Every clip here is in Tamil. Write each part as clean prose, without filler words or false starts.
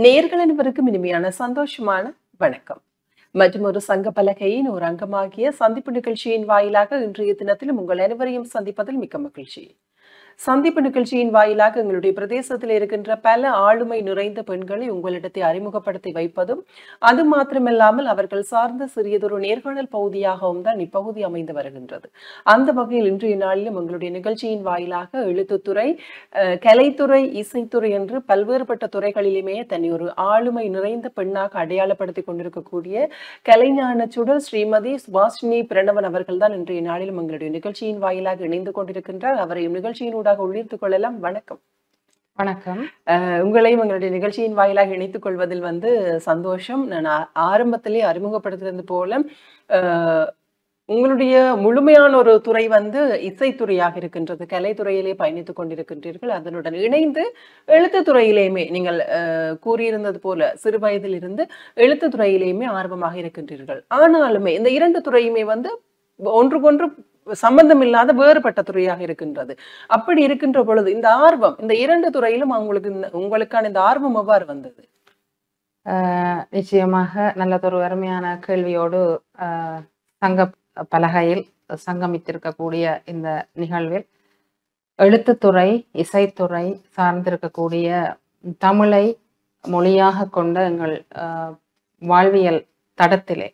நேயர்கள் அனைவருக்கும் இனிமையான சந்தோஷமான வணக்கம். மற்றும் ஒரு சங்க பலகையின் ஒரு அங்கமாகிய சந்திப்பு நிகழ்ச்சியின் வாயிலாக இன்றைய தினத்திலும் உங்கள் அனைவரையும் சந்திப்பதில் மிக்க மகிழ்ச்சி. சந்திப்பு நிகழ்ச்சியின் வாயிலாக எங்களுடைய பிரதேசத்தில் இருக்கின்ற பல ஆளுமை நிறைந்த பெண்களை உங்களிடத்தை அறிமுகப்படுத்தி வைப்பதும், அது மாத்திரமில்லாமல் அவர்கள் சார்ந்த சிறியதொரு நேர்காணல் பகுதியாகவும் தான் இப்பகுதி அமைந்து வருகின்றது. அந்த வகையில் இன்றைய நாளிலும் எங்களுடைய நிகழ்ச்சியின் வாயிலாக எழுத்துத்துறை, கலைத்துறை, இசைத்துறை என்று பல்வேறுபட்ட துறைகளிலுமே தன்னை ஒரு ஆளுமை நிறைந்த பெண்ணாக அடையாளப்படுத்திக் கொண்டிருக்கக்கூடிய கலைஞான சுடர் ஸ்ரீமதி சுபாஷினி பிரணவன் அவர்கள் தான் இன்றைய நாளிலும் எங்களுடைய நிகழ்ச்சியின் வாயிலாக இணைந்து கொண்டிருக்கின்றார். அவரையும் நிகழ்ச்சியினூடாக உள்ளிருத்துக் கொள்ளலாம். வணக்கம். வணக்கம். உங்களையும் எங்களுடைய நிகழ்ச்சியின் வாயிலாக இணைத்துக் கொள்வதில் சந்தோஷம். நான் ஆரம்பத்திலே அறிமுகப்படுத்துறது போல உங்களுடைய முழுமையான ஒரு துறை இசைத்துறையாக இருக்கின்றது. கலைத்துறையிலே பயணித்துக் கொண்டிருக்கின்றீர்கள். அதனுடன் இணைந்து எழுத்துத்துறையிலேயுமே நீங்கள் கூறியிருந்தது போல சிறு வயதில் இருந்து எழுத்துத்துறையிலேயுமே ஆர்வமாக இருக்கின்றீர்கள். ஆனாலுமே இந்த இரண்டு துறையுமே ஒன்றுக்கொன்று சம்பந்தம் இல்லாத வேறுபட்ட துறையாக இருக்கின்றது. அப்படி இருக்கின்ற பொழுது இந்த ஆர்வம் இந்த இரண்டு துறையிலும் உங்களுக்கான இந்த ஆர்வம் எவ்வாறு வந்தது? நிச்சயமாக நல்லதொரு அருமையான கேள்வியோடு சங்க பலகையில் சங்கமித்திருக்கக்கூடிய இந்த நிகழ்வில் எழுத்துத்துறை, இசைத்துறை சார்ந்திருக்கக்கூடிய தமிழை மொழியாக கொண்ட எங்கள் வாழ்வியல் தடத்திலே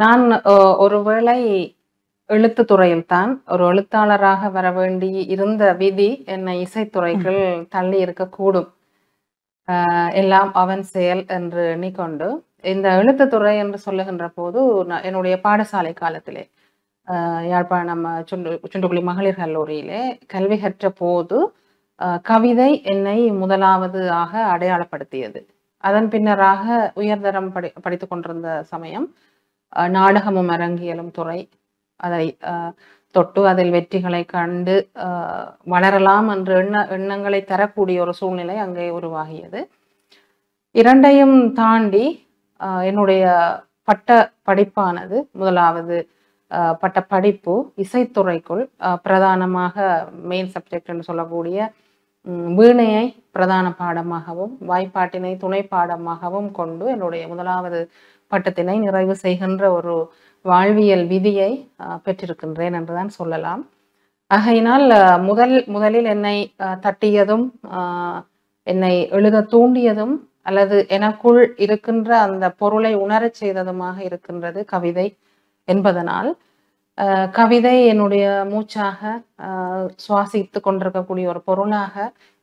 நான் ஒருவேளை எழுத்துத்துறையில் தான் ஒரு எழுத்தாளராக வர வேண்டி இருந்த விதி என்னை இசைத்துறைகள் தள்ளி இருக்கக்கூடும். எல்லாம் அவன் செயல் என்று எண்ணிக்கொண்டு இந்த எழுத்துத்துறை என்று சொல்லுகின்ற போது என்னுடைய பாடசாலை காலத்திலே யாழ்ப்பாணம் சுண்டுக்குழி மகளிர் கல்லூரியிலே கல்வி கற்ற போது கவிதை என்னை முதலாவது ஆக அடையாளப்படுத்தியது. அதன் பின்னராக உயர்தரம் படித்துக் கொண்டிருந்த சமயம் நாடகமும் அரங்கியலும் துறை அதை தொட்டு அதில் வெற்றிகளை கண்டு வளரலாம் என்ற எண்ணங்களை தரக்கூடிய ஒரு சூழ்நிலை அங்கே உருவாகியது. இரண்டையும் தாண்டி என்னுடைய பட்ட படிப்பானது முதலாவது பட்ட படிப்பு இசைத்துறைக்குள் பிரதானமாக மெயின் சப்ஜெக்ட் என்று சொல்லக்கூடிய வீணையை பிரதான பாடமாகவும் வாய்ப்பாட்டினை துணை பாடமாகவும் கொண்டு என்னுடைய முதலாவது பட்டத்தினை நிறைவு செய்கின்ற ஒரு வாழ்வியல் விதியை பெற்றிருக்கின்றேன் என்றுதான் சொல்லலாம். ஆகையினால் முதலில் என்னை தட்டியதும் என்னை எழுத தூண்டியதும் அல்லது எனக்குள் இருக்கின்ற அந்த பொருளை உணரச் செய்ததுமாக இருக்கின்றது கவிதை என்பதனால் கவிதை என்னுடைய மூச்சாக சுவாசித்து கொண்டிருக்கக்கூடிய ஒரு பொருளாக,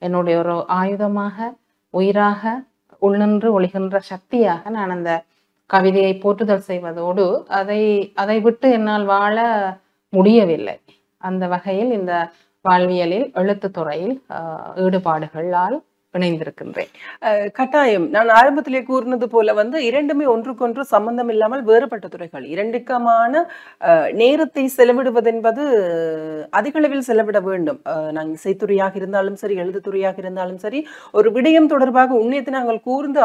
என்னுடைய ஒரு ஆயுதமாக, உயிராக, உள்நின்று ஒளிகின்ற சக்தியாக நான் அந்த கவிதையை போற்றுதல் செய்வதோடு அதை விட்டு என்னால் வாழ முடியவில்லை. அந்த வகையில் இந்த வாழ்வியலில் எழுத்துத்துறையில் ஈடுபாடுகளால் இணைந்திருக்கின்றேன். கட்டாயம் நான் ஆரம்பத்திலே கூறினது போல இரண்டுமே ஒன்றுக்கொன்று சம்பந்தம் இல்லாமல் வேறுபட்ட துறைகள். இரண்டுக்குமான நேரத்தை செலவிடுவது என்பது அதிக அளவில் செலவிட வேண்டும். நாங்கள் இசைத்துறையாக இருந்தாலும் சரி, எழுத்துத்துறையாக இருந்தாலும் சரி, ஒரு விடயம் தொடர்பாக உண்மையத்தை நாங்கள் கூர்ந்து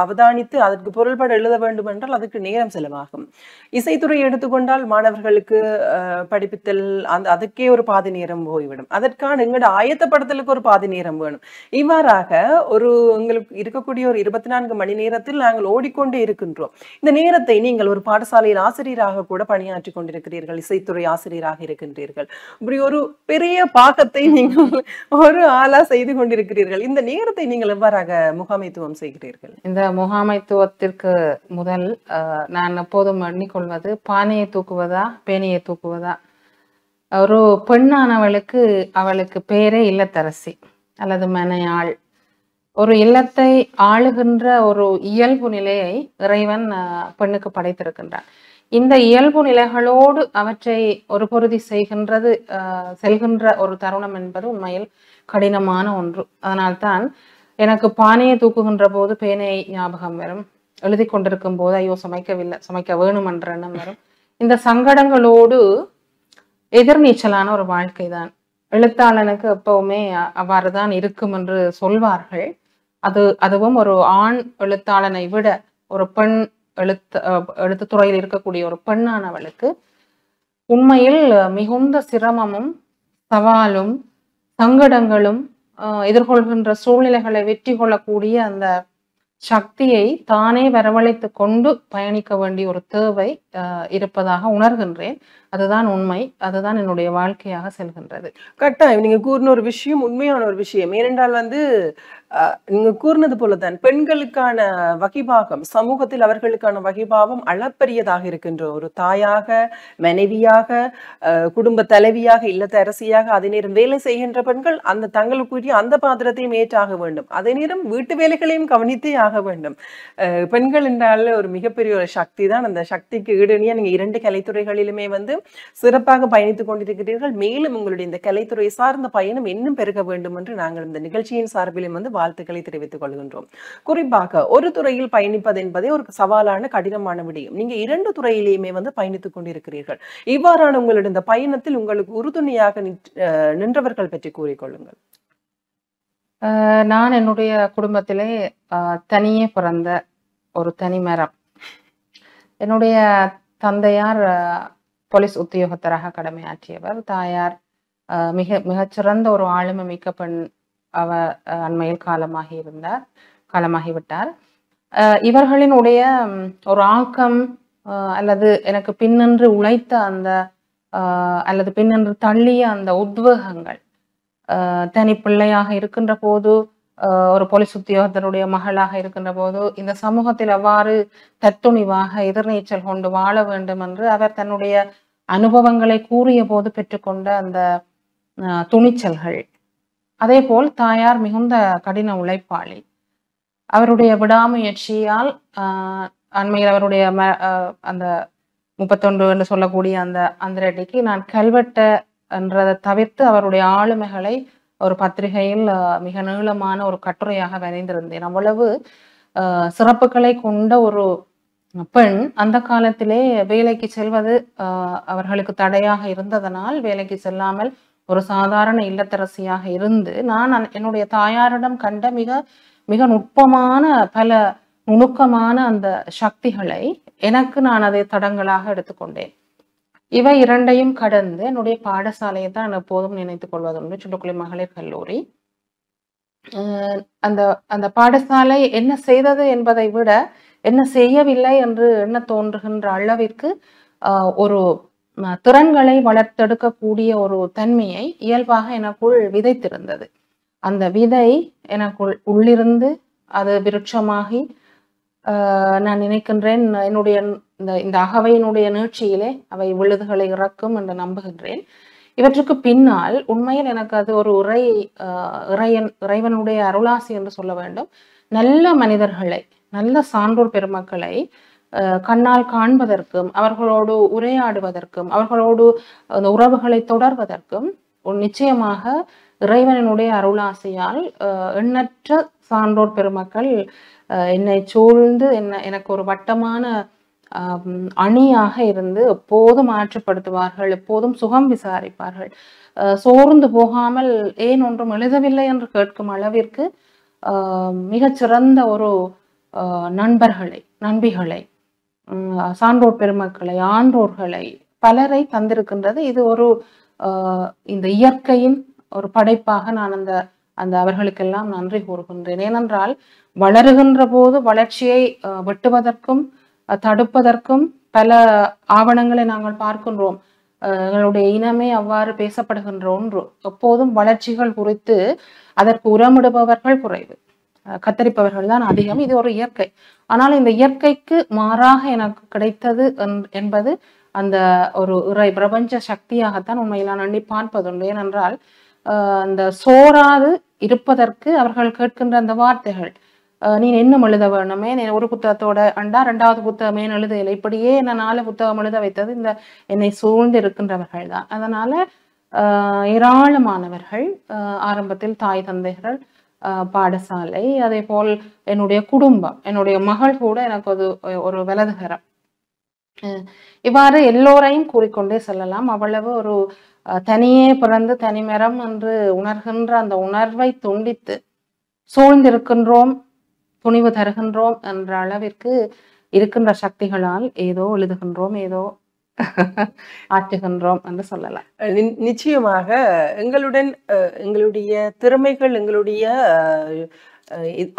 அவதானித்து அதற்கு பொருள்பட எழுத வேண்டும் என்றால் அதுக்கு நேரம் செலவாகும். இசைத்துறையை எடுத்துக்கொண்டால் மாணவர்களுக்கு படிப்பித்தல் அதுக்கே ஒரு பாதி நேரம் போய்விடும். அதற்கான எங்களோட ஆயத்தப்படுத்தலுக்கு ஒரு பாதி நேரம் வேணும். உங்களுக்கு இருக்கக்கூடிய ஒரு 24 மணி நேரத்தில் நாங்கள் ஓடிக்கொண்டே இருக்கின்றோம். இந்த நேரத்தை நீங்கள் ஒரு பாடசாலையில் ஆசிரியராக கூட பணியாற்றி கொண்டிருக்கிறீர்கள், இசைத்துறை ஆசிரியராக இருக்கின்றீர்கள். இப்படி ஒரு பெரிய பாகத்தை நீங்கள் ஒரு ஆளா செய்து கொண்டிருக்கிறீர்கள். இந்த நேரத்தை நீங்கள் எவ்வாறாக முகாமைத்துவம் செய்கிறீர்கள்? இந்த முகாமைத்துவத்திற்கு முதல் நான் எப்போதும் எண்ணிக்கொள்வது பானையை தூக்குவதா பேனையை தூக்குவதா. ஒரு பெண்ணானவளுக்கு அவளுக்கு பேரே இல்லத்தரசி அல்லது மனையாள். ஒரு இல்லத்தை ஆளுகின்ற ஒரு இயல்பு நிலையை இறைவன் பெண்ணுக்கு படைத்திருக்கின்றான். இந்த இயல்பு நிலைகளோடு அவற்றை ஒரு பொருதி செல்கின்ற ஒரு தருணம் என்பது உண்மையில் கடினமான ஒன்று. அதனால்தான் எனக்கு பானையை தூக்குகின்ற போது பேனை ஞாபகம் வரும், எழுதி கொண்டிருக்கும் போது ஐயோ சமைக்க வேணும் என்ற எண்ணம் வரும். இந்த சங்கடங்களோடு எதிர்நீச்சலான ஒரு வாழ்க்கை தான். எழுத்தாளனுக்கு எப்பவுமே அவ்வாறுதான் இருக்கும் என்று சொல்வார்கள். அதுவும் ஒரு ஆண் எழுத்தாளனை விட ஒரு பெண் எழுத்துத்துறையில் இருக்கக்கூடிய ஒரு பெண்ணானவளுக்கு உண்மையில் மிகுந்த சிரமமும் சவாலும் சங்கடங்களும் எதிர்கொள்கின்ற சூழ்நிலைகளை வெற்றி கொள்ளக்கூடிய அந்த சக்தியை தானே வரவழைத்து கொண்டு பயணிக்க வேண்டிய ஒரு தேவை இருப்பதாக உணர்கின்றேன். அதுதான் உண்மை. அதுதான் என்னுடைய வாழ்க்கையாக செல்கின்றது. கட்டாயம் நீங்க கூறின ஒரு விஷயம் உண்மையான ஒரு விஷயம். ஏனென்றால் நீங்க கூறினது போலதான் பெண்களுக்கான வகிபாகம், சமூகத்தில் அவர்களுக்கான வகிபாகம் அளப்பரியதாக இருக்கின்ற ஒரு தாயாக, மனைவியாக, குடும்ப தலைவியாக, இல்லத்தரசியாக அதே நேரம் வேலை செய்கின்ற பெண்கள் அந்த தங்களுக்குரிய அந்த பாத்திரத்தையும் ஏற்றாக வேண்டும். அதே நேரம் வீட்டு வேலைகளையும் கவனித்தே ஆக வேண்டும். பெண்கள் என்றால் ஒரு மிகப்பெரிய ஒரு சக்தி தான். அந்த சக்திக்கு ஈடுணையா நீங்க 2 கலைத்துறைகளிலுமே சிறப்பாக பயணித்துக் கொண்டிருக்கிறீர்கள். மேலும் உங்களுடைய இந்த கலைத்துறை சார்ந்த பயணம் இன்னும் பெருக வேண்டும் என்று நாங்கள் இந்த நிகழ்ச்சியின் சார்பிலும் வாழ்த்துக்களை தெரிவித்துக் கொள்கின்றோம். குறிப்பாக ஒரு துறையில் பயணிப்பது என்பதே ஒரு சவாலான கடினமான விடயம். நீங்க 2 துறையிலேயுமே பயணித்துக் கொண்டிருக்கிறீர்கள். இவ்வாறான உங்களுடைய இந்த பயணத்தில் உங்களுக்கு உறுதுணையாக நின்றவர்கள் பற்றி கூறிக்கொள்ளுங்கள். நான் என்னுடைய குடும்பத்திலே தனியே பிறந்த ஒரு தனிமரம். என்னுடைய தந்தையார் போலீஸ் உத்தியோகத்தராக கடமையாற்றியவர். தாயார் மிகச்சிறந்த ஒரு ஆளுமை மிக்க பெண். அவர் அண்மையில் காலமாகிவிட்டார். இவர்களினுடைய ஒரு ஆக்கம் அல்லது எனக்கு பின்னின்று உழைத்த அந்த அல்லது பின்னின்று தள்ளிய அந்த உத்வேகங்கள், தனி பிள்ளையாக இருக்கின்ற போது, ஒரு போலீஸ் உத்தியோகத்தருடைய மகளாக இருக்கின்ற போது இந்த சமூகத்தில் எவ்வாறு தத்துணிவாக எதிர்நீச்சல் கொண்டு வாழ வேண்டும் என்று அவர் தன்னுடைய அனுபவங்களை கூறிய போது பெற்றுக்கொண்ட அந்த துணிச்சல்கள். அதே போல் தாயார் மிகுந்த கடின உழைப்பாளி. அவருடைய விடாமுயற்சியால் அண்மையில் அவருடைய அந்த 31 என்று சொல்லக்கூடிய அந்த ரெட்டிக்கு நான் கல்வெட்ட என்றதை தவிர்த்து அவருடைய ஆளுமைகளை ஒரு பத்திரிகையில் மிக நீளமான ஒரு கட்டுரையாக வரைந்திருந்தேன். அவ்வளவு சிறப்புகளை கொண்ட ஒரு பெண் அந்த காலத்திலே வேலைக்கு செல்வது அவர்களுக்கு தடையாக இருந்ததனால் வேலைக்கு செல்லாமல் ஒரு சாதாரண இல்லத்தரசியாக இருந்து நான் என்னுடைய தாயாரிடம் கண்ட மிக மிக நுட்பமான பல நுணுக்கமான அந்த சக்திகளை எனக்கு நான் அதை தடங்களாக எடுத்துக்கொண்டேன். இவை இரண்டையும் கடந்து என்னுடைய பாடசாலையை தான் எப்போதும் நினைத்துக் கொள்வதுண்டு, சுண்டுக்குளி மகளிர் கல்லூரி. அந்த பாடசாலை என்ன செய்தது என்பதை விட என்ன செய்யவில்லை என்று எண்ண தோன்றுகின்ற அளவிற்கு ஒரு திறன்களை வளர்த்தெடுக்கக்கூடிய ஒரு தன்மையை இயல்பாக எனக்குள் விதைத்திருந்தது. அந்த விதை எனக்குள் உள்ளிருந்து அது விருட்சமாகி நான் நினைக்கின்றேன் இந்த அகவையினுடைய நீட்சியிலே அவை விழுதுகளை இறக்கும் என்று நம்புகின்றேன். இவற்றுக்கு பின்னால் உண்மையில் எனக்கு அது ஒரு இறைவனுடைய அருளாசி என்று சொல்ல வேண்டும். நல்ல மனிதர்களை, நல்ல சான்றோர் பெருமக்களை கண்ணால் காண்பதற்கும் அவர்களோடு உரையாடுவதற்கும் அவர்களோடு அந்த உறவுகளை தொடர்வதற்கும் நிச்சயமாக இறைவனுடைய அருளாசியால் எண்ணற்ற சான்றோர் பெருமக்கள் என்னை சூழ்ந்து எனக்கு ஒரு வட்டமான அணியாக இருந்து எப்போதும் ஆற்றுப்படுத்துவார்கள், எப்போதும் சுகம் விசாரிப்பார்கள். சோர்ந்து போகாமல் ஏன் ஒன்றும் எழுதவில்லை என்று கேட்கும் அளவிற்கு மிகச்சிறந்த ஒரு நண்பிகளை சான்றோர் பெருமக்களை, ஆன்றோர்களை பலரை தந்திருக்கின்றது. இது ஒரு இந்த இயற்கையின் ஒரு படைப்பாக நான் அந்த அவர்களுக்கெல்லாம் நன்றி கூறுகின்றேன். ஏனென்றால் வளருகின்ற போது வளர்ச்சியை வெட்டுவதற்கும் தடுப்பதற்கும் பல ஆவணங்களை நாங்கள் பார்க்கின்றோம். எங்களுடைய இனமே அவ்வாறு பேசப்படுகின்ற ஒன்று. எப்போதும் வளர்ச்சிகள் குறித்து அதற்கு உரமிடுபவர்கள் குறைவு, கத்தரிப்பவர்கள் தான் அதிகம். இது ஒரு இயற்கை. ஆனால் இந்த இயற்கைக்கு மாறாக எனக்கு கிடைத்தது என்பது அந்த ஒரு பிரபஞ்ச சக்தியாகத்தான் உண்மையில் நான் எண்ணி பார்ப்பதுண்டு. ஏனென்றால் அந்த சோராது இருப்பதற்கு அவர்கள் கேட்கின்ற அந்த வார்த்தைகள், நீ இன்னும் எழுத வேணுமே, நீ ஒரு புத்தகத்தோட அண்டா 2வது புத்தகமே எழுதையில்லை, இப்படியே என்ன 4 புத்தகம் எழுத வைத்தது இந்த என்னை சூழ்ந்து இருக்கின்றவர்கள் தான். அதனால ஏராளமானவர்கள், ஆரம்பத்தில் தாய் தந்தைகள், பாடசாலை, அதே போல் என்னுடைய குடும்பம், என்னுடைய மகள் கூட எனக்கு ஒரு வலதுகரம். இவ்வாறு எல்லோரையும் கூறிக்கொண்டே செல்லலாம். அவ்வளவு ஒரு தனியே பிறந்து தனிமரம் என்று உணர்கின்ற அந்த உணர்வை துண்டித்து சூழ்ந்திருக்கின்றோம், துணிவு தருகின்றோம் என்ற அளவிற்கு இருக்கின்ற சக்திகளால் ஏதோ எழுதுகின்றோம், ஏதோ ஆற்றுகின்றோம் என்று சொல்லலாம். நிச்சயமாக எங்களுடன் எங்களுடைய திறமைகள், எங்களுடைய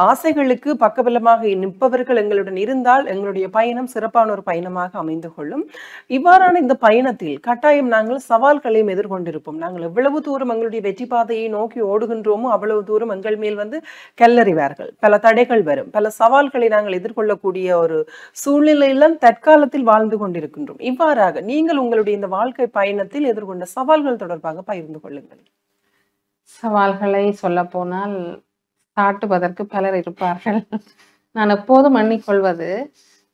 ஆசைகளுக்கு பக்கபலமாக நிற்பவர்கள் எங்களுடன் இருந்தால் எங்களுடைய பயணம் சிறப்பான ஒரு பயணமாக அமைந்து கொள்ளும். இவ்வாறான இந்த பயணத்தில் கட்டாயம் நாங்கள் சவால்களையும் எதிர்கொண்டிருப்போம். நாங்கள் எவ்வளவு தூரம் எங்களுடைய வெற்றி பாதையை நோக்கி ஓடுகின்றோமோ அவ்வளவு தூரம் எங்கள் மேல் கல்லறிவார்கள். பல தடைகள் வரும், பல சவால்களை நாங்கள் எதிர்கொள்ளக்கூடிய ஒரு சூழ்நிலையில்தான் தற்காலத்தில் வாழ்ந்து கொண்டிருக்கின்றோம். இவ்வாறாக நீங்கள் உங்களுடைய இந்த வாழ்க்கை பயணத்தில் எதிர்கொண்ட சவால்கள் தொடர்பாக பகிர்ந்து கொள்ளுங்கள். சவால்களை சொல்ல போனால் காட்டுவதற்கு பலர் இருப்பார்கள். நான் எப்போதும் எண்ணிக்கொள்வது,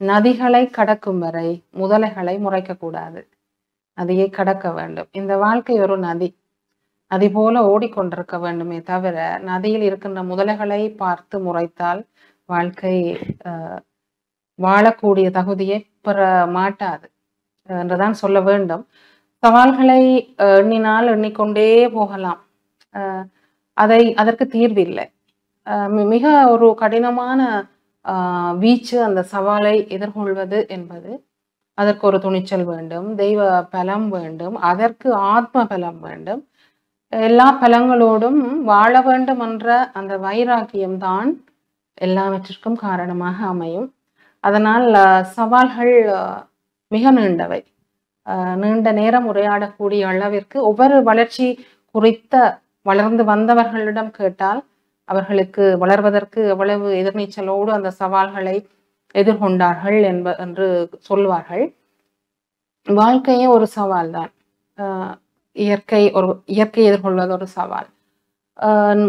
நதிகளை கடக்கும் வரை முதலைகளை முறைக்க கூடாது, நதியை கடக்க வேண்டும். இந்த வாழ்க்கை ஒரு நதி, நதி போல ஓடிக்கொண்டிருக்க வேண்டுமே தவிர நதியில் இருக்கின்ற முதலைகளை பார்த்து முறைத்தால் வாழ்க்கை வாழக்கூடிய தகுதியை பெற மாட்டாது என்றுதான் சொல்ல வேண்டும். சவால்களை எண்ணினால் எண்ணிக்கொண்டே போகலாம், அதற்கு தீர்வில்லை. மிக ஒரு கடினமான வீச்சு அந்த சவாலை எதிர்கொள்வது என்பது. அதற்கு ஒரு துணிச்சல் வேண்டும், தெய்வ பலம் வேண்டும், அதற்கு ஆத்ம பலம் வேண்டும். எல்லா பலங்களோடும் வாழ வேண்டும் என்ற அந்த வைராக்கியம்தான் எல்லாவற்றிற்கும் காரணமாக அமையும். அதனால் சவால்கள் மிக நீண்டவை, நீண்ட நேரம் உரையாடக்கூடிய அளவிற்கு ஒவ்வொரு வளர்ச்சி குறித்த வளர்ந்து வந்தவர்களிடம் கேட்டால் அவர்களுக்கு வளர்வதற்கு எவ்வளவு எதிர்நீச்சலோடு அந்த சவால்களை எதிர்கொண்டார்கள் என்று சொல்வார்கள். வாழ்க்கையே ஒரு சவால் தான். இயற்கை எதிர்கொள்வது ஒரு சவால்.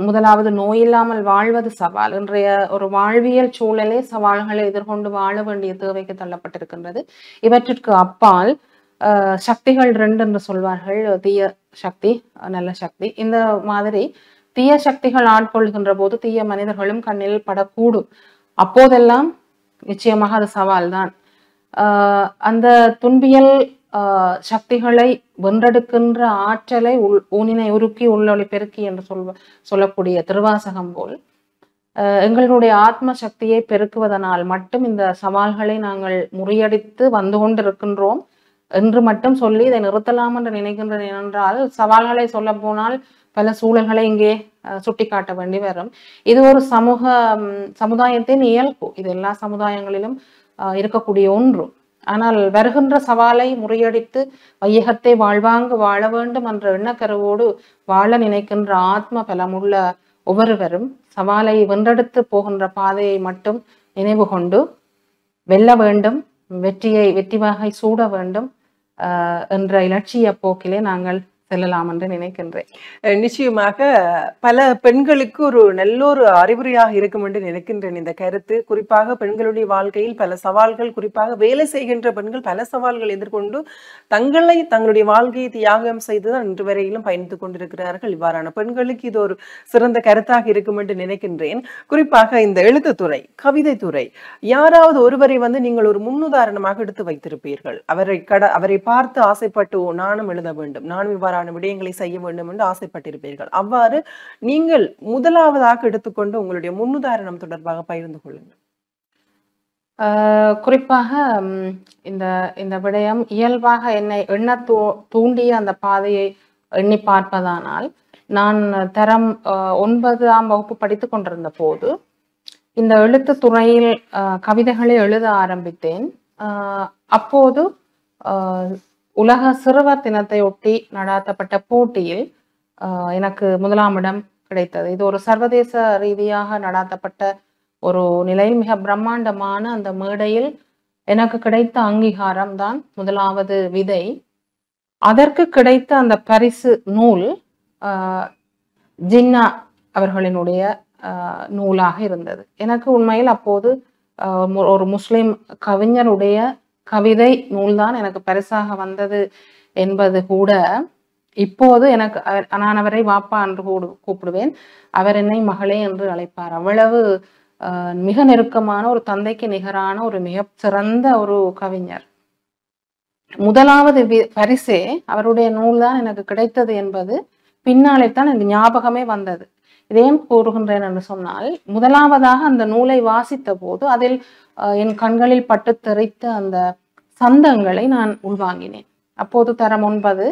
முதலாவது நோய் இல்லாமல் வாழ்வது சவால். இன்றைய ஒரு வாழ்வியல் சூழலே சவால்களை எதிர்கொண்டு வாழ வேண்டிய தேவைக்கு தள்ளப்பட்டிருக்கின்றது. இவற்றிற்கு அப்பால் சக்திகள் 2 என்று சொல்வார்கள், தீய சக்தி, நல்ல சக்தி. இந்த மாதிரி தீய சக்திகள் ஆட்கொள்கின்ற போது தீய மனிதர்களும் கண்ணில் படக்கூடும். அப்போதெல்லாம் நிச்சயமாக அது சவால் தான். அந்த துன்பியல் சக்திகளை வென்றெடுக்கின்ற ஆற்றலை ஊனினை உருக்கி உள்ளொளி பெருக்கி என்று சொல்லக்கூடிய திருவாசகம் போல் எங்களுடைய ஆத்ம சக்தியை பெருக்குவதனால் மட்டும் இந்த சவால்களை நாங்கள் முறியடித்து வந்து கொண்டிருக்கின்றோம் என்று மட்டும் சொல்லி இதை நிறுத்தலாம் என்று நினைக்கின்றேன். ஏனென்றால் சவால்களை சொல்ல போனால் பல சூழல்களை இங்கே சுட்டி காட்ட வேண்டி வரும். இது ஒரு சமுதாயத்தின் இயல்பு, இது எல்லா சமுதாயங்களிலும் இருக்கக்கூடிய ஒன்று. ஆனால் வருகின்ற சவாலை முறியடித்து வையகத்தை வாழ்வாங்கு வாழ வேண்டும் என்ற எண்ணக்கருவோடு வாழ நினைக்கின்ற ஆத்ம பலமுள்ள ஒவ்வொருவரும் சவாலை வென்றெடுத்து போகின்ற பாதையை மட்டும் நினைவு கொண்டு வெல்ல வேண்டும், வெற்றி வாகை சூட வேண்டும் என்ற இலட்சிய போக்கிலே நாங்கள் செல்லலாம் என்று நினைக்கின்றேன். நிச்சயமாக பல பெண்களுக்கு ஒரு நல்ல ஒரு அறிவுரையாக இருக்கும் என்று நினைக்கின்றேன் இந்த கருத்து. குறிப்பாக பெண்களுடைய வாழ்க்கையில் பல சவால்கள், குறிப்பாக வேலை செய்கின்ற பெண்கள் பல சவால்கள் எதிர்கொண்டு தங்களுடைய வாழ்க்கையை தியாகம் செய்துதான் இன்று வரையிலும் பயணித்துக் கொண்டிருக்கிறார்கள். இவ்வாறான பெண்களுக்கு இது ஒரு சிறந்த கருத்தாக இருக்கும் என்று நினைக்கின்றேன். குறிப்பாக இந்த எழுத்துத்துறை, கவிதை துறை, யாராவது ஒருவரை நீங்கள் ஒரு முன்னுதாரணமாக எடுத்து வைத்திருப்பீர்கள். அவரை பார்த்து ஆசைப்பட்டு நானும் எழுத வேண்டும், நானும் இவ்வாறான விடயங்களை செய்ய வேண்டும் என்று ஆசைப்பட்டிருப்பீர்கள். அவ்வாறு நீங்கள் முதலாவதாக எடுத்துக்கொண்டு உங்களுடைய முன்னுதாரணம் தொடர்பாக பகிர்ந்து கொள்ளுங்கள். குறிப்பாக இந்த விடயம் இயல்பாக என்னை எண்ண தூண்டிய அந்த பாதையை எண்ணி பார்ப்பதானால், நான் தரம் 9ஆம் வகுப்பு படித்துக் கொண்டிருந்த போது இந்த எழுத்து துறையில் கவிதைகளை எழுத ஆரம்பித்தேன். அப்போது உலக சிறுவர் தினத்தை ஒட்டி நடாத்தப்பட்ட போட்டியில் எனக்கு 1ஆம் இடம் கிடைத்தது. இது ஒரு சர்வதேச ரீதியாக நடாத்தப்பட்ட ஒரு நிலையில் மிக பிரம்மாண்டமான அந்த மேடையில் எனக்கு கிடைத்த அங்கீகாரம் தான் 1வது விதை. அதற்கு கிடைத்த அந்த பரிசு நூல் ஜின்னா அவர்களினுடைய நூலாக இருந்தது. எனக்கு உண்மையில் அப்போது ஒரு முஸ்லிம் கவிஞருடைய கவிதை நூல்தான் எனக்கு பரிசாக வந்தது என்பது கூட இப்போது எனக்கு, நான் அவரை வாப்பா என்று கூப்பிடுவேன், அவர் என்னை மகளே என்று அழைப்பார். அவ்வளவு மிக நெருக்கமான, ஒரு தந்தைக்கு நிகரான ஒரு மிக சிறந்த ஒரு கவிஞர். 1வது பரிசே அவருடைய நூல் தான் எனக்கு கிடைத்தது என்பது பின்னாலே தான் எனக்கு ஞாபகமே வந்தது. இதேன் கூறுகின்றேன் என்று சொன்னால், 1வதாக அந்த நூலை வாசித்த போது அதில் என் கண்களில் பட்டு தெரித்த அந்த சந்தங்களை நான் உள்வாங்கினேன். அப்போது தரம் 9,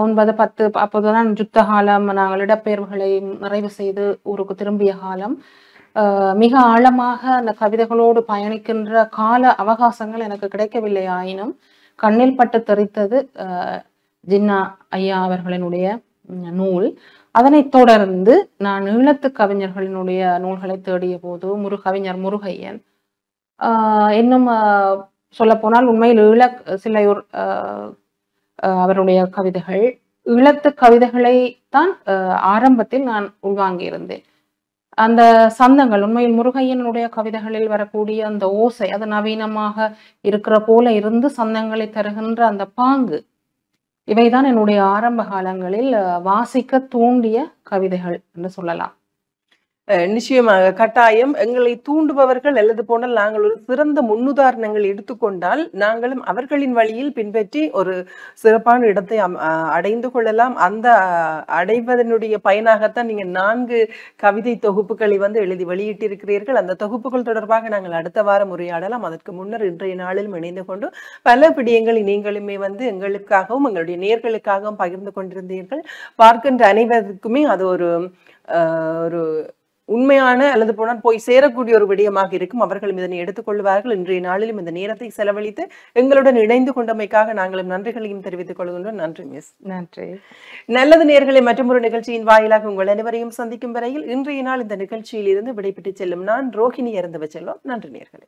9, 10 அப்போதுதான் யுத்த காலம், நாங்கள் இடப்பெயர்வுகளை நிறைவு செய்து ஊருக்கு திரும்பிய காலம். மிக ஆழமாக அந்த கவிதைகளோடு பயணிக்கின்ற கால அவகாசங்கள் எனக்கு கிடைக்கவில்லை. ஆயினும் கண்ணில் பட்டு தெரித்தது ஜின்னா ஐயா அவர்களினுடைய நூல். அதனைத் தொடர்ந்து நான் ஈழத்து கவிஞர்களினுடைய நூல்களை தேடிய போது கவிஞர் முருகையன், இன்னும் சொல்ல போனால் உண்மையில் சிலையூர் அவருடைய கவிதைகள், ஈழத்து கவிதைகளை தான் ஆரம்பத்தில் நான் உள்வாங்கியிருந்தேன். அந்த சந்தங்கள், உண்மையில் முருகையனுடைய கவிதைகளில் வரக்கூடிய அந்த ஓசை, அது நவீனமாக இருக்கிற போல இருந்து சந்தங்களை தருகின்ற அந்த பாங்கு, இவைதான் என்னுடைய ஆரம்ப காலங்களில் வாசிக்க தூண்டிய கவிதைகள் என்று சொல்லலாம். நிச்சயமாக, கட்டாயம் எங்களை தூண்டுபவர்கள் அல்லது போனால் நாங்கள் ஒரு சிறந்த முன்னுதாரணங்கள் எடுத்துக்கொண்டால் நாங்களும் அவர்களின் வழியில் பின்பற்றி ஒரு சிறப்பான இடத்தை அடைந்து கொள்ளலாம். அந்த அடைவதனுடைய பயனாகத்தான் நீங்க 4 கவிதை தொகுப்புகளை எழுதி வெளியிட்டிருக்கிறீர்கள். அந்த தொகுப்புகள் தொடர்பாக நாங்கள் அடுத்த வாரம் உரையாடலாம். அதற்கு முன்னர் இன்றைய நாளிலும் இணைந்து கொண்டு பல விடயங்களை நீங்களுமே எங்களுக்காகவும் எங்களுடைய நேயர்களுக்காகவும் பகிர்ந்து கொண்டிருந்தீர்கள். பார்க்கின்ற அனைவருக்குமே அது ஒரு உண்மையான அல்லது போனால் போய் சேரக்கூடிய ஒரு விடயமாக இருக்கும். அவர்களும் இதனை எடுத்துக்கொள்வார்கள். இன்றைய நாளிலும் இந்த நேரத்தை செலவழித்து எங்களுடன் இணைந்து கொண்டமைக்காக நாங்களும் நன்றிகளையும் தெரிவித்துக் கொள்கின்றோம். நன்றி மிஸ். நன்றி. நல்லது நேயர்களே, மற்றொரு நிகழ்ச்சியின் வாயிலாக உங்கள் அனைவரையும் சந்திக்கும் வரையில் இன்றைய நாள் இந்த நிகழ்ச்சியில் இருந்து விடைபெற்று செல்லும் நான் ரோஹிணி இறந்து செல்வோம். நன்றி நேயர்களே.